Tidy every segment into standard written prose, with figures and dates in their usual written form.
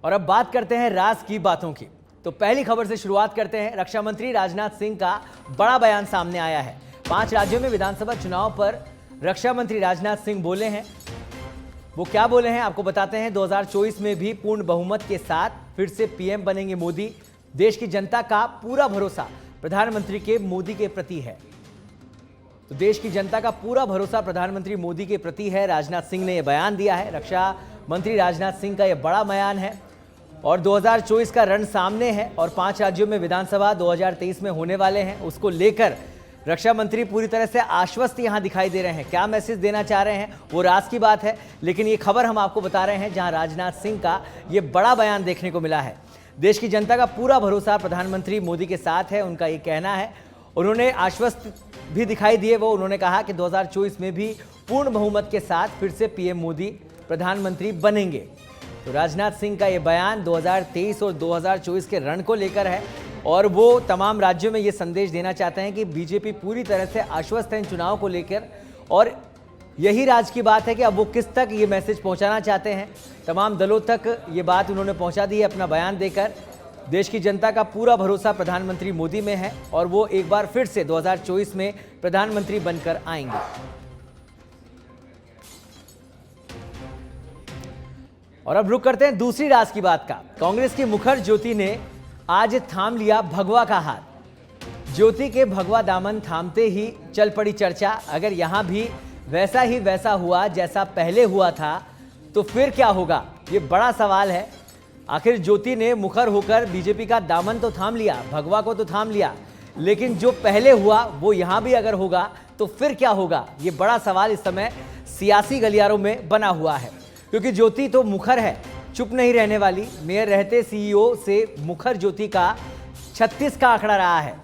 और अब बात करते हैं राज की बातों की। तो पहली खबर से शुरुआत करते हैं। रक्षा मंत्री राजनाथ सिंह का बड़ा बयान सामने आया है। 5 राज्यों में विधानसभा चुनाव पर रक्षा मंत्री राजनाथ सिंह बोले हैं। वो क्या बोले हैं आपको बताते हैं। 2024 में भी पूर्ण बहुमत के साथ फिर से पीएम बनेंगे मोदी। देश की जनता का पूरा भरोसा प्रधानमंत्री के मोदी के प्रति है। तो देश की जनता का पूरा भरोसा प्रधानमंत्री मोदी के प्रति है। राजनाथ सिंह ने यह बयान दिया है। रक्षा मंत्री राजनाथ सिंह का यह बड़ा बयान है और 2024 का रण सामने है और 5 राज्यों में विधानसभा 2023 में होने वाले हैं। उसको लेकर रक्षा मंत्री पूरी तरह से आश्वस्त यहां दिखाई दे रहे हैं। क्या मैसेज देना चाह रहे हैं वो राज की बात है, लेकिन ये खबर हम आपको बता रहे हैं जहां राजनाथ सिंह का ये बड़ा बयान देखने को मिला है। देश की जनता का पूरा भरोसा प्रधानमंत्री मोदी के साथ है, उनका ये कहना है। उन्होंने आश्वस्त भी दिखाई दिए। उन्होंने कहा कि 2024 में भी पूर्ण बहुमत के साथ फिर से पीएम मोदी प्रधानमंत्री बनेंगे। तो राजनाथ सिंह का ये बयान 2023 और 2024 के रण को लेकर है और वो तमाम राज्यों में ये संदेश देना चाहते हैं कि बीजेपी पूरी तरह से आश्वस्त है इन चुनाव को लेकर। और यही राज की बात है कि अब वो किस तक ये मैसेज पहुंचाना चाहते हैं। तमाम दलों तक ये बात उन्होंने पहुंचा दी है अपना बयान देकर। देश की जनता का पूरा भरोसा प्रधानमंत्री मोदी में है और वो एक बार फिर से 2024 में प्रधानमंत्री बनकर आएंगे। और अब रुक करते हैं दूसरी राज की बात का। कांग्रेस की मुखर ज्योति ने आज थाम लिया भगवा का हाथ। ज्योति के भगवा दामन थामते ही चल पड़ी चर्चा। अगर यहां भी वैसा ही वैसा हुआ जैसा पहले हुआ था तो फिर क्या होगा, ये बड़ा सवाल है। आखिर ज्योति ने मुखर होकर बीजेपी का दामन तो थाम लिया, भगवा को तो थाम लिया, लेकिन जो पहले हुआ वो यहां भी अगर होगा तो फिर क्या होगा, ये बड़ा सवाल इस समय सियासी गलियारों में बना हुआ है। क्योंकि ज्योति तो मुखर है, चुप नहीं रहने वाली। मेयर रहते सीईओ से मुखर ज्योति का 36 का आंकड़ा रहा है।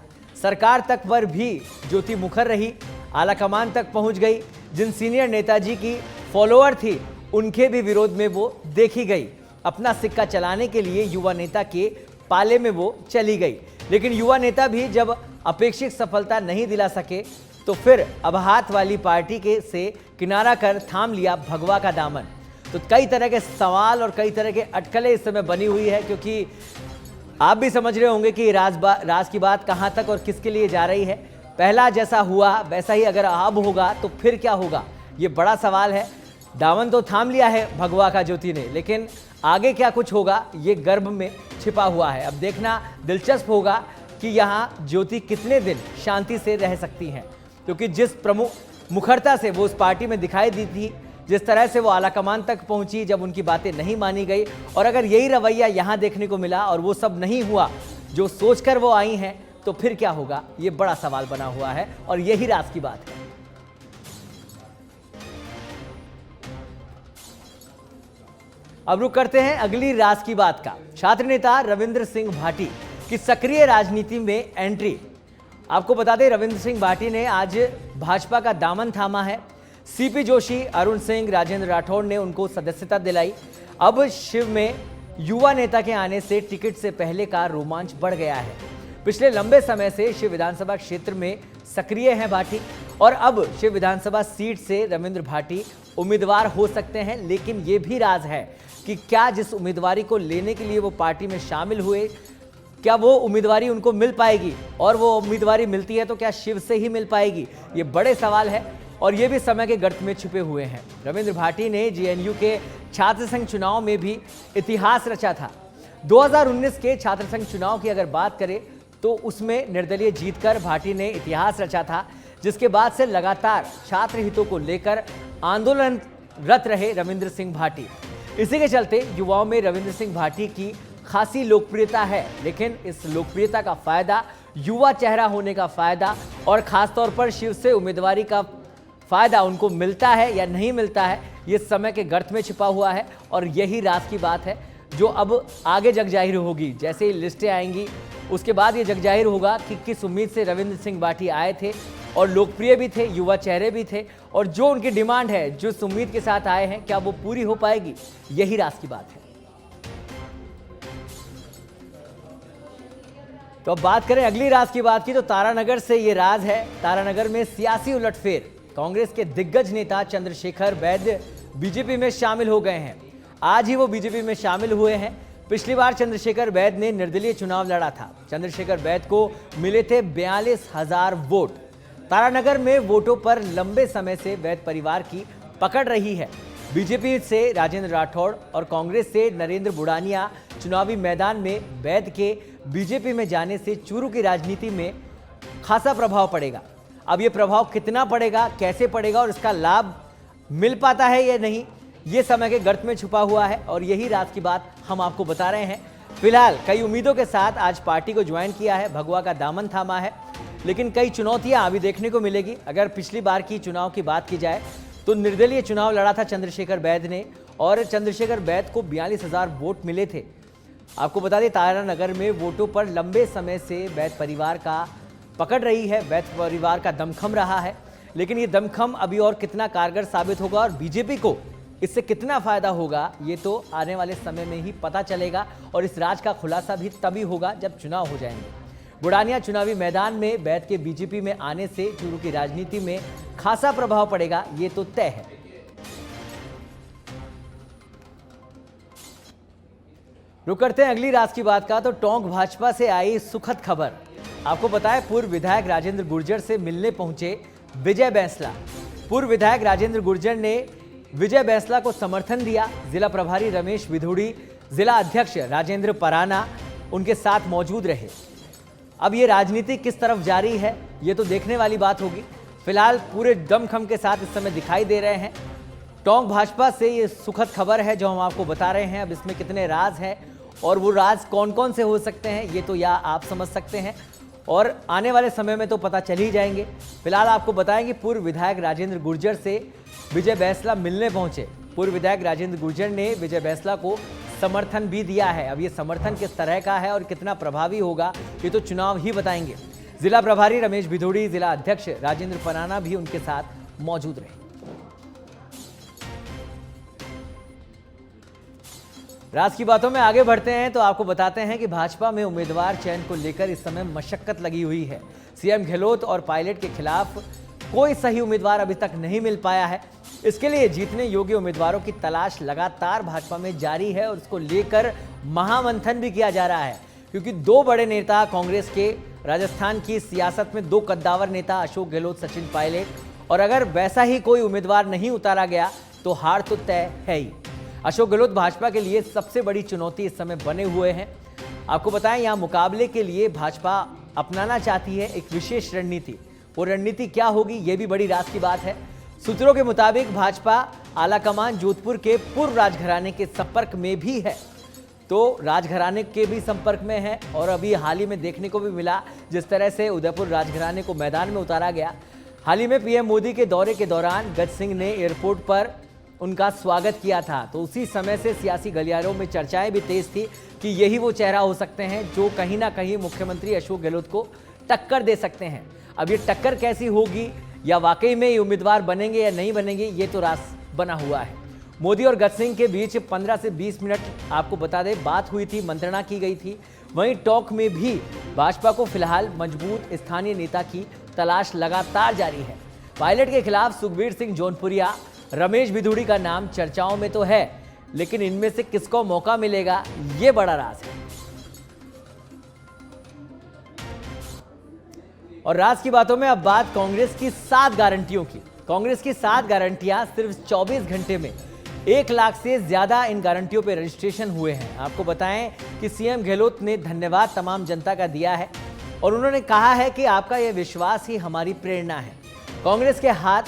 सरकार तक पर भी ज्योति मुखर रही, आला कमान तक पहुंच गई। जिन सीनियर नेताजी की फॉलोअर थी उनके भी विरोध में वो देखी गई। अपना सिक्का चलाने के लिए युवा नेता के पाले में वो चली गई। लेकिन युवा नेता भी जब अपेक्षित सफलता नहीं दिला सके तो फिर अब हाथ वाली पार्टी के से किनारा कर थाम लिया भगवा का दामन। तो कई तरह के सवाल और कई तरह के अटकलें इस समय बनी हुई है, क्योंकि आप भी समझ रहे होंगे कि राज की बात कहां तक और किसके लिए जा रही है। पहला जैसा हुआ वैसा ही अगर अब होगा तो फिर क्या होगा, ये बड़ा सवाल है। दामन तो थाम लिया है भगवा का ज्योति ने, लेकिन आगे क्या कुछ होगा ये गर्भ में छिपा हुआ है। अब देखना दिलचस्प होगा कि यहाँ ज्योति कितने दिन शांति से रह सकती हैं, क्योंकि जिस प्रमुख मुखरता से वो उस पार्टी में दिखाई दी थी, जिस तरह से वो आलाकमान तक पहुंची जब उनकी बातें नहीं मानी गई, और अगर यही रवैया यहाँ देखने को मिला और वो सब नहीं हुआ जो सोचकर वो आई हैं, तो फिर क्या होगा, ये बड़ा सवाल बना हुआ है और यही राज की बात है। अब रुक करते हैं अगली राज की बात का। छात्र नेता रविंद्र सिंह भाटी की सक्रिय राजनीति में एंट्री। आपको बता दें, रविंद्र सिंह भाटी ने आज भाजपा का दामन थामा है। सीपी जोशी, अरुण सिंह, राजेंद्र राठौड़ ने उनको सदस्यता दिलाई। अब शिव में युवा नेता के आने से टिकट से पहले का रोमांच बढ़ गया है। पिछले लंबे समय से शिव विधानसभा क्षेत्र में सक्रिय हैं भाटी और अब शिव विधानसभा सीट से रविंद्र भाटी उम्मीदवार हो सकते हैं। लेकिन ये भी राज है कि क्या जिस उम्मीदवारी को लेने के लिए वो पार्टी में शामिल हुए, क्या वो उम्मीदवारी उनको मिल पाएगी, और वो उम्मीदवारी मिलती है तो क्या शिव से ही मिल पाएगी, ये बड़े सवाल है और ये भी समय के गर्त में छुपे हुए हैं। रविंद्र भाटी ने जेएनयू के छात्र संघ चुनाव में भी इतिहास रचा था। 2019 के छात्र संघ चुनाव की अगर बात करें तो उसमें निर्दलीय जीतकर भाटी ने इतिहास रचा था, जिसके बाद से लगातार छात्र हितों को लेकर आंदोलनरत रहे रविंद्र सिंह भाटी। इसी के चलते युवाओं में रविंद्र सिंह भाटी की खासी लोकप्रियता है। लेकिन इस लोकप्रियता का फायदा, युवा चेहरा होने का फायदा और खासतौर पर शिव से उम्मीदवारी का फायदा उनको मिलता है या नहीं मिलता है, ये समय के गर्त में छिपा हुआ है और यही राज की बात है जो अब आगे जग जाहिर होगी। जैसे ही लिस्टें आएंगी उसके बाद ये जग जाहिर होगा कि किस उम्मीद से रविंद्र सिंह भाटी आए थे और लोकप्रिय भी थे, युवा चेहरे भी थे, और जो उनकी डिमांड है, जिस उम्मीद के साथ आए हैं, क्या वो पूरी हो पाएगी, यही राज की बात है। तो अब बात करें अगली राज की बात की, तो तारानगर से ये राज है। तारानगर में सियासी उलटफेर। कांग्रेस के दिग्गज नेता चंद्रशेखर वैद्य बीजेपी में शामिल हो गए हैं। आज ही वो बीजेपी में शामिल हुए हैं। पिछली बार चंद्रशेखर बैद ने निर्दलीय चुनाव लड़ा था। चंद्रशेखर बैद को मिले थे 42,000 वोट। तारानगर में वोटों पर लंबे समय से बैद परिवार की पकड़ रही है। बीजेपी से राजेंद्र राठौड़ और कांग्रेस से नरेंद्र बुढ़ानिया चुनावी मैदान में बैद के बीजेपी में जाने से चूरू की राजनीति में खासा प्रभाव पड़ेगा। अब ये प्रभाव कितना पड़ेगा, कैसे पड़ेगा और इसका लाभ मिल पाता है या नहीं, ये समय के गर्त में छुपा हुआ है और यही राज की बात हम आपको बता रहे हैं। फिलहाल कई उम्मीदों के साथ आज पार्टी को ज्वाइन किया है, भगवा का दामन थामा है, लेकिन कई चुनौतियां अभी देखने को मिलेगी। अगर पिछली बार की चुनाव की बात की जाए तो निर्दलीय चुनाव लड़ा था चंद्रशेखर बैद ने और चंद्रशेखर बैद को 42,000 वोट मिले थे। आपको बता दें, तारानगर में वोटों पर लंबे समय से बैद परिवार का पकड़ रही है, बैद परिवार का दमखम रहा है, लेकिन ये दमखम अभी और कितना कारगर साबित होगा और बीजेपी को इससे कितना फायदा होगा, ये तो आने वाले समय में ही पता चलेगा और इस राज का खुलासा भी तभी होगा जब चुनाव हो जाएंगे। बुढ़ानिया चुनावी मैदान में बैद के बीजेपी में आने से चूरू की राजनीति में खासा प्रभाव पड़ेगा, ये तो तय है। रुक करते हैं अगली राज की बात का, तो टोंक भाजपा से आई सुखद खबर। आपको बताएं, पूर्व विधायक राजेंद्र गुर्जर से मिलने पहुंचे विजय बैंसला। पूर्व विधायक राजेंद्र गुर्जर ने विजय बैंसला को समर्थन दिया। जिला प्रभारी रमेश विधुड़ी, जिला अध्यक्ष राजेंद्र पराना उनके साथ मौजूद रहे। अब ये राजनीति किस तरफ जारी है, ये तो देखने वाली बात होगी। फिलहाल पूरे दमखम के साथ इस समय दिखाई दे रहे हैं। टोंक भाजपा से ये सुखद खबर है जो हम आपको बता रहे हैं। अब इसमें कितने राज हैं और वो राज कौन कौन से हो सकते हैं, ये तो या आप समझ सकते हैं और आने वाले समय में तो पता चल ही जाएंगे। फिलहाल आपको बताएंगे, पूर्व विधायक राजेंद्र गुर्जर से विजय बैंसला मिलने पहुंचे। पूर्व विधायक राजेंद्र गुर्जर ने विजय बैंसला को समर्थन भी दिया है। अब ये समर्थन किस तरह का है और कितना प्रभावी होगा, ये तो चुनाव ही बताएंगे। जिला प्रभारी रमेश भिधोड़ी, जिला अध्यक्ष राजेंद्र पराना भी उनके साथ मौजूद रहे। राज की बातों में आगे बढ़ते हैं तो आपको बताते हैं कि भाजपा में उम्मीदवार चयन को लेकर इस समय मशक्कत लगी हुई है। सीएम गहलोत और पायलट के खिलाफ कोई सही उम्मीदवार अभी तक नहीं मिल पाया है। इसके लिए जीतने योग्य उम्मीदवारों की तलाश लगातार भाजपा में जारी है और इसको लेकर महामंथन भी किया जा रहा है, क्योंकि दो बड़े नेता कांग्रेस के राजस्थान की सियासत में, दो कद्दावर नेता अशोक गहलोत, सचिन पायलट, और अगर वैसा ही कोई उम्मीदवार नहीं उतारा गया तो हार तो तय है ही। अशोक गहलोत भाजपा के लिए सबसे बड़ी चुनौती इस समय बने हुए हैं। आपको बताएं, यहाँ मुकाबले के लिए भाजपा अपनाना चाहती है एक विशेष रणनीति। वो रणनीति क्या होगी, ये भी बड़ी राज की बात है। सूत्रों के मुताबिक भाजपा आलाकमान जोधपुर के पूर्व राजघराने के संपर्क में भी है, तो राजघराने के भी संपर्क में है और अभी हाल ही में देखने को भी मिला जिस तरह से उदयपुर राजघराने को मैदान में उतारा गया। हाल ही में पीएम मोदी के दौरे के दौरान गज सिंह ने एयरपोर्ट पर उनका स्वागत किया था, तो उसी समय से सियासी गलियारों में चर्चाएं भी तेज थी कि यही वो चेहरा हो सकते हैं जो कहीं ना कहीं मुख्यमंत्री अशोक गहलोत को टक्कर दे सकते हैं। अब ये टक्कर कैसी होगी या वाकई में ये उम्मीदवार बनेंगे या नहीं बनेंगे, ये तो राज बना हुआ है। मोदी और गज सिंह के बीच 15 से 20 मिनट आपको बता दें बात हुई थी, मंत्रणा की गई थी। वहीं टोंक में भी भाजपा को फिलहाल मजबूत स्थानीय नेता की तलाश लगातार जारी है। पायलट के खिलाफ सुखबीर सिंह जौनपुरिया, रमेश भिधुड़ी का नाम चर्चाओं में तो है, लेकिन इनमें से किसको मौका मिलेगा, ये बड़ा राज है। और राज की बातों में अब बात कांग्रेस की 7 गारंटियों की। कांग्रेस की 7 गारंटियां सिर्फ 24 घंटे में 1 लाख से ज्यादा इन गारंटियों पर रजिस्ट्रेशन हुए हैं। आपको बताएं कि सीएम गहलोत ने धन्यवाद तमाम जनता का दिया है और उन्होंने कहा है कि आपका यह विश्वास ही हमारी प्रेरणा है। कांग्रेस के हाथ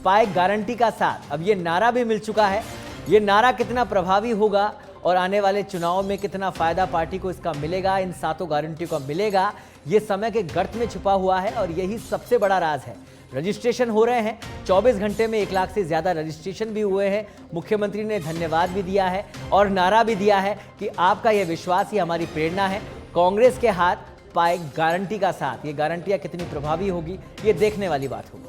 पाए गारंटी का साथ, अब ये नारा भी मिल चुका है। ये नारा कितना प्रभावी होगा और आने वाले चुनाव में कितना फायदा पार्टी को इसका मिलेगा, इन 7 गारंटी का मिलेगा, ये समय के गर्त में छुपा हुआ है और यही सबसे बड़ा राज है। रजिस्ट्रेशन हो रहे हैं, 24 घंटे में 1 लाख से ज्यादा रजिस्ट्रेशन भी हुए हैं। मुख्यमंत्री ने धन्यवाद भी दिया है और नारा भी दिया है कि आपका यह विश्वास ही हमारी प्रेरणा है। कांग्रेस के हाथ पाए गारंटी का साथ, ये गारंटियां कितनी प्रभावी होगी, ये देखने वाली बात होगी।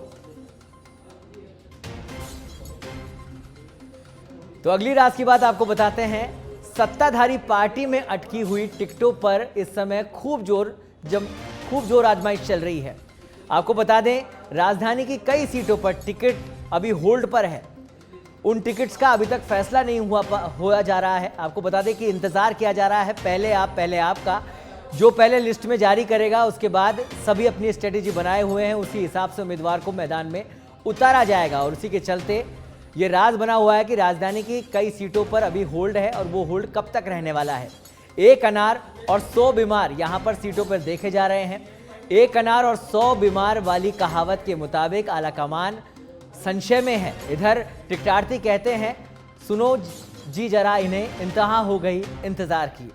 तो अगली राज की बात आपको बताते हैं। सत्ताधारी पार्टी में अटकी हुई टिकटों पर इस समय खूब जोर आजमाइश चल रही है। आपको बता दें, राजधानी की कई सीटों पर टिकट अभी होल्ड पर है। उन टिकट्स का अभी तक फैसला नहीं हुआ जा रहा है। आपको बता दें कि इंतजार किया जा रहा है पहले आप का, जो पहले लिस्ट में जारी करेगा उसके बाद सभी अपनी स्ट्रेटेजी बनाए हुए हैं, उसी हिसाब से उम्मीदवार को मैदान में उतारा जाएगा। और उसी के चलते ये राज बना हुआ है कि राजधानी की कई सीटों पर अभी होल्ड है और वो होल्ड कब तक रहने वाला है। 1 अनार और 100 बीमार यहां पर सीटों पर देखे जा रहे हैं। 1 अनार और 100 बीमार वाली कहावत के मुताबिक आलाकमान संशय में है। इधर टिकटार्थी कहते हैं, सुनो जी जरा इन्हें इंतहा हो गई इंतजार की।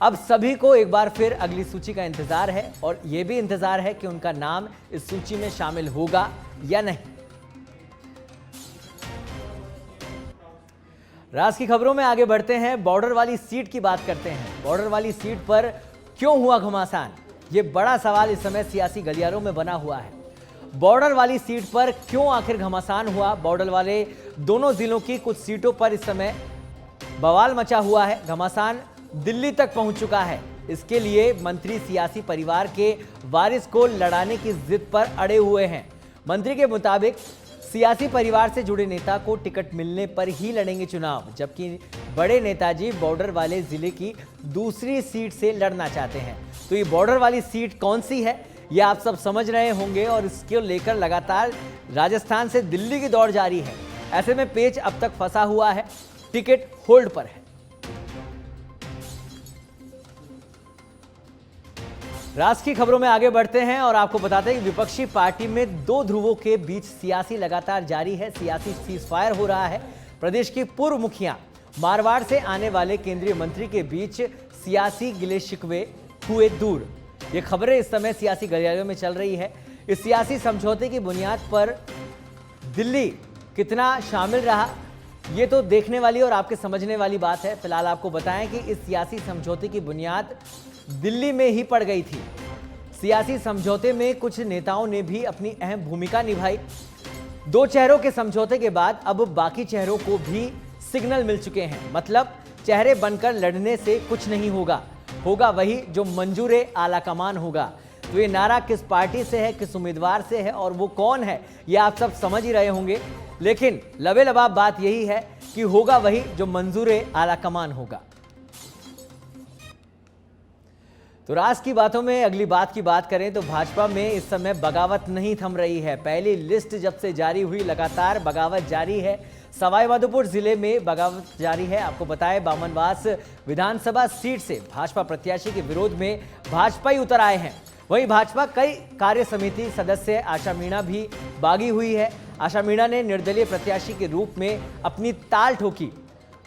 अब सभी को एक बार फिर अगली सूची का इंतजार है और यह भी इंतजार है कि उनका नाम इस सूची में शामिल होगा या नहीं। राज की खबरों में आगे बढ़ते हैं, बॉर्डर वाली सीट की बात करते हैं। बॉर्डर वाली सीट पर क्यों हुआ घमासान, ये बड़ा सवाल इस समय सियासी गलियारों में बना हुआ है। बॉर्डर वाली सीट पर क्यों आखिर घमासान हुआ? बॉर्डर वाले दोनों जिलों की कुछ सीटों पर इस समय बवाल मचा हुआ है। घमासान दिल्ली तक पहुंच चुका है। इसके लिए मंत्री सियासी परिवार के वारिस को लड़ाने की जिद पर अड़े हुए हैं। मंत्री के मुताबिक सियासी परिवार से जुड़े नेता को टिकट मिलने पर ही लड़ेंगे चुनाव, जबकि बड़े नेताजी बॉर्डर वाले जिले की दूसरी सीट से लड़ना चाहते हैं। तो ये बॉर्डर वाली सीट कौन सी है, ये आप सब समझ रहे होंगे और इसको लेकर लगातार राजस्थान से दिल्ली की दौड़ जारी है। ऐसे में पेच अब तक फंसा हुआ है, टिकट होल्ड पर है। राज की खबरों में आगे बढ़ते हैं और आपको बताते हैं कि विपक्षी पार्टी में दो ध्रुवों के बीच सियासी लगातार जारी है। सियासी सीजफायर हो रहा है। प्रदेश की पूर्व मुखिया मारवाड़ से आने वाले केंद्रीय मंत्री के बीच सियासी गिले शिकवे हुए दूर। ये खबरें इस समय सियासी गलियारों में चल रही है। इस सियासी समझौते की बुनियाद पर दिल्ली कितना शामिल रहा, ये तो देखने वाली और आपके समझने वाली बात है। फिलहाल आपको बताएं कि इस सियासी समझौते की बुनियाद दिल्ली में ही पड़ गई थी। सियासी समझौते में कुछ नेताओं ने भी अपनी अहम भूमिका निभाई। दो चेहरों के समझौते के बाद अब बाकी चेहरों को भी सिग्नल मिल चुके हैं। मतलब चेहरे बनकर लड़ने से कुछ नहीं होगा, होगा वही जो मंजूर आला कमान होगा। तो ये नारा किस पार्टी से है, किस उम्मीदवार से है और वो कौन है, ये आप सब समझ ही रहे होंगे। लेकिन लबे-लबाब बात यही है कि होगा वही जो मंजूर आला कमान होगा। तो राज की बातों में अगली बात की बात करें तो भाजपा में इस समय बगावत नहीं थम रही है। पहली लिस्ट जब से जारी हुई लगातार बगावत जारी है। सवाईमाधोपुर जिले में बगावत जारी है। आपको बताएं, बामनवास विधानसभा सीट से भाजपा प्रत्याशी के विरोध में भाजपा ही उतर आए हैं। वहीं भाजपा कई कार्य समिति सदस्य आशा मीणा भी बागी हुई है। आशा मीणा ने निर्दलीय प्रत्याशी के रूप में अपनी ताल ठोकी।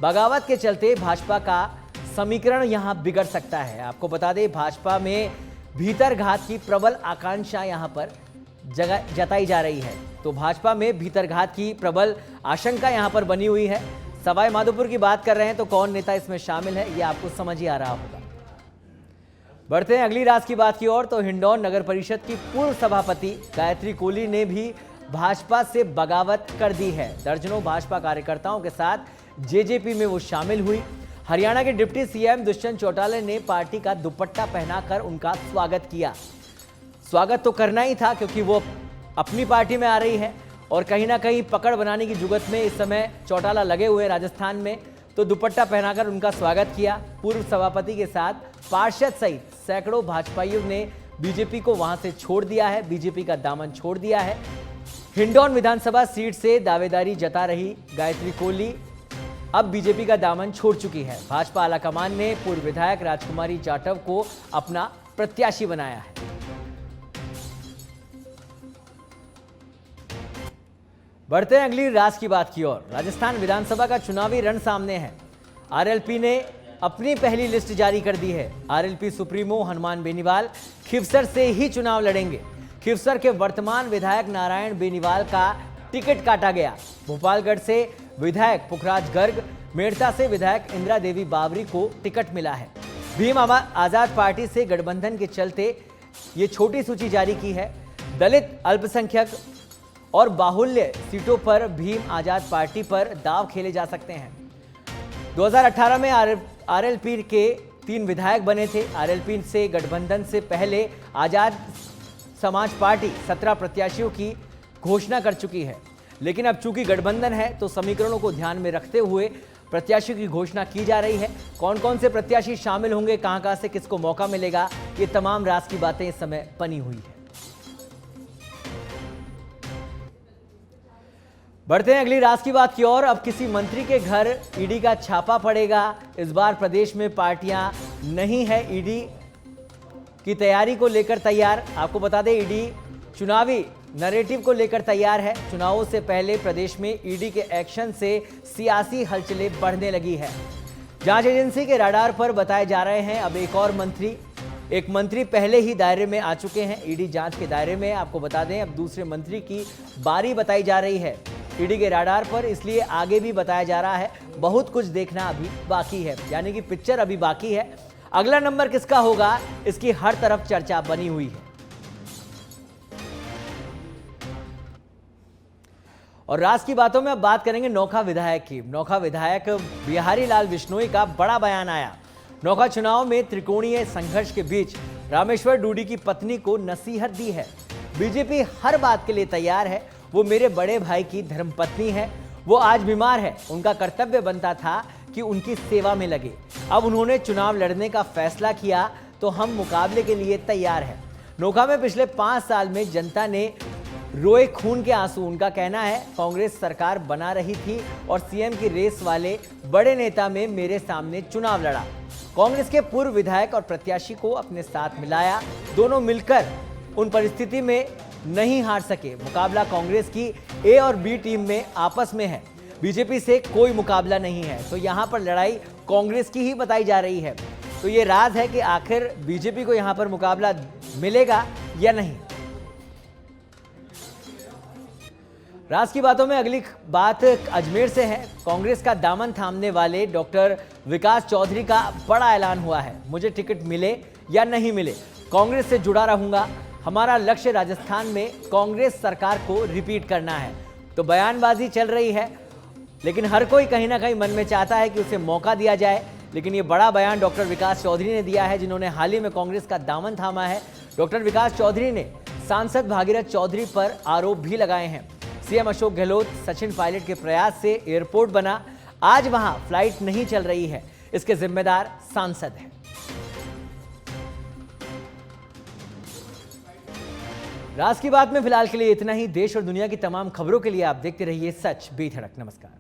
बगावत के चलते भाजपा का समीकरण यहां बिगड़ सकता है। आपको बता दें, भाजपा में भीतरघात की प्रबल आकांक्षा यहां पर जताई जा रही है। तो भाजपा में भीतरघात की प्रबल आशंका यहां पर बनी हुई है। सवाईमाधोपुर की बात कर रहे हैं तो कौन नेता इसमें शामिल है, यह आपको समझ ही आ रहा होगा। बढ़ते हैं अगली राज की बात की ओर। तो हिंडौन नगर परिषद की पूर्व सभापति गायत्री कोहली ने भी भाजपा से बगावत कर दी है। दर्जनों भाजपा कार्यकर्ताओं के साथ जेजेपी में वो शामिल हुई। हरियाणा के डिप्टी सीएम दुष्यंत चौटाला ने पार्टी का दुपट्टा पहनाकर उनका स्वागत किया। स्वागत तो करना ही था क्योंकि वो अपनी पार्टी में आ रही है और कहीं ना कहीं पकड़ बनाने की जुगत में इस समय चौटाला लगे हुए राजस्थान में। तो दुपट्टा पहनाकर उनका स्वागत किया। पूर्व सभापति के साथ पार्षद सहित सैकड़ों भाजपाइयों ने बीजेपी को वहां से छोड़ दिया है, बीजेपी का दामन छोड़ दिया है। हिंडौन विधानसभा सीट से दावेदारी जता रही गायत्री कोहली अब बीजेपी का दामन छोड़ चुकी है। भाजपा आलाकमान ने पूर्व विधायक राजकुमारी जाटव को अपना प्रत्याशी बनाया है। बढ़ते हैं अगली राज की बात की ओर। राजस्थान विधानसभा का चुनावी रण सामने है। आरएलपी ने अपनी पहली लिस्ट जारी कर दी है। आरएलपी सुप्रीमो हनुमान बेनीवाल खिवसर से ही चुनाव लड़ेंगे। खिवसर के वर्तमान विधायक नारायण बेनीवाल का टिकट काटा गया। भोपालगढ़ से विधायक पुखराज गर्ग, मेड़ता से विधायक इंदिरा देवी बावरी को टिकट मिला है। भीम आजाद पार्टी से गठबंधन के चलते ये छोटी सूची जारी की है। दलित, अल्पसंख्यक और बाहुल्य सीटों पर भीम आजाद पार्टी पर दांव खेले जा सकते हैं। 2018 में आरएलपी के 3 विधायक बने थे। आरएलपी से गठबंधन से पहले आजाद समाज पार्टी 17 प्रत्याशियों की घोषणा कर चुकी है। लेकिन अब चूंकि गठबंधन है तो समीकरणों को ध्यान में रखते हुए प्रत्याशी की घोषणा की जा रही है। कौन कौन से प्रत्याशी शामिल होंगे, कहां से किसको मौका मिलेगा, ये तमाम राज की बातें इस समय बनी हुई है। बढ़ते हैं अगली राज की बात की ओर। अब किसी मंत्री के घर ईडी का छापा पड़ेगा। इस बार प्रदेश में पार्टियां नहीं है ईडी की तैयारी को लेकर तैयार। आपको बता दें, ईडी चुनावी नैरेटिव को लेकर तैयार है। चुनावों से पहले प्रदेश में ईडी के एक्शन से सियासी हलचलें बढ़ने लगी है। जांच एजेंसी के रडार पर बताए जा रहे हैं अब एक मंत्री पहले ही दायरे में आ चुके हैं, ईडी जांच के दायरे में। आपको बता दें, अब दूसरे मंत्री की बारी बताई जा रही है ईडी के रडार पर, इसलिए आगे भी बताया जा रहा है बहुत कुछ देखना अभी बाकी है, यानी कि पिक्चर अभी बाकी है। अगला नंबर किसका होगा, इसकी हर तरफ चर्चा बनी हुई है। और राज की बातों में अब बात करेंगे नोखा विधायक की। नोखा विधायक बिहारी लाल बिश्नोई का बड़ा बयान आया। नोखा चुनाव में त्रिकोणीय संघर्ष के बीच रामेश्वर डूडी की पत्नी को नसीहत दी है। बीजेपी हर बात के लिए तैयार है, वो मेरे बड़े भाई की धर्मपत्नी है, वो आज बीमार है, उनका कर्तव्य बनता था कि उनकी सेवा में लगे। अब उन्होंने चुनाव लड़ने का फैसला किया तो हम मुकाबले के लिए तैयार हैं। नोखा में पिछले 5 साल में जनता ने रोए खून के आंसू। उनका कहना है कांग्रेस सरकार बना रही थी और सीएम की रेस वाले बड़े नेता में मेरे सामने चुनाव लड़ा। कांग्रेस के पूर्व विधायक और प्रत्याशी को अपने साथ मिलाया, दोनों मिलकर उन परिस्थिति में नहीं हार सके। मुकाबला कांग्रेस की ए और बी टीम में आपस में है, बीजेपी से कोई मुकाबला नहीं है। तो यहां पर लड़ाई कांग्रेस की ही बताई जा रही है। तो ये राज है कि आखिर बीजेपी को यहां पर मुकाबला मिलेगा या नहीं। राज की बातों में अगली बात अजमेर से है। कांग्रेस का दामन थामने वाले डॉक्टर विकास चौधरी का बड़ा ऐलान हुआ है, मुझे टिकट मिले या नहीं मिले कांग्रेस से जुड़ा रहूंगा। हमारा लक्ष्य राजस्थान में कांग्रेस सरकार को रिपीट करना है। तो बयानबाजी चल रही है, लेकिन हर कोई कहीं ना कहीं मन में चाहता है कि उसे मौका दिया जाए। लेकिन ये बड़ा बयान डॉक्टर विकास चौधरी ने दिया है, जिन्होंने हाल ही में कांग्रेस का दामन थामा है। डॉक्टर विकास चौधरी ने सांसद भागीरथ चौधरी पर आरोप भी लगाए हैं। सीएम अशोक गहलोत सचिन पायलट के प्रयास से एयरपोर्ट बना, आज वहां फ्लाइट नहीं चल रही है, इसके जिम्मेदार सांसद हैं। राज की बात में फिलहाल के लिए इतना ही। देश और दुनिया की तमाम खबरों के लिए आप देखते रहिए सच बेधड़क। नमस्कार।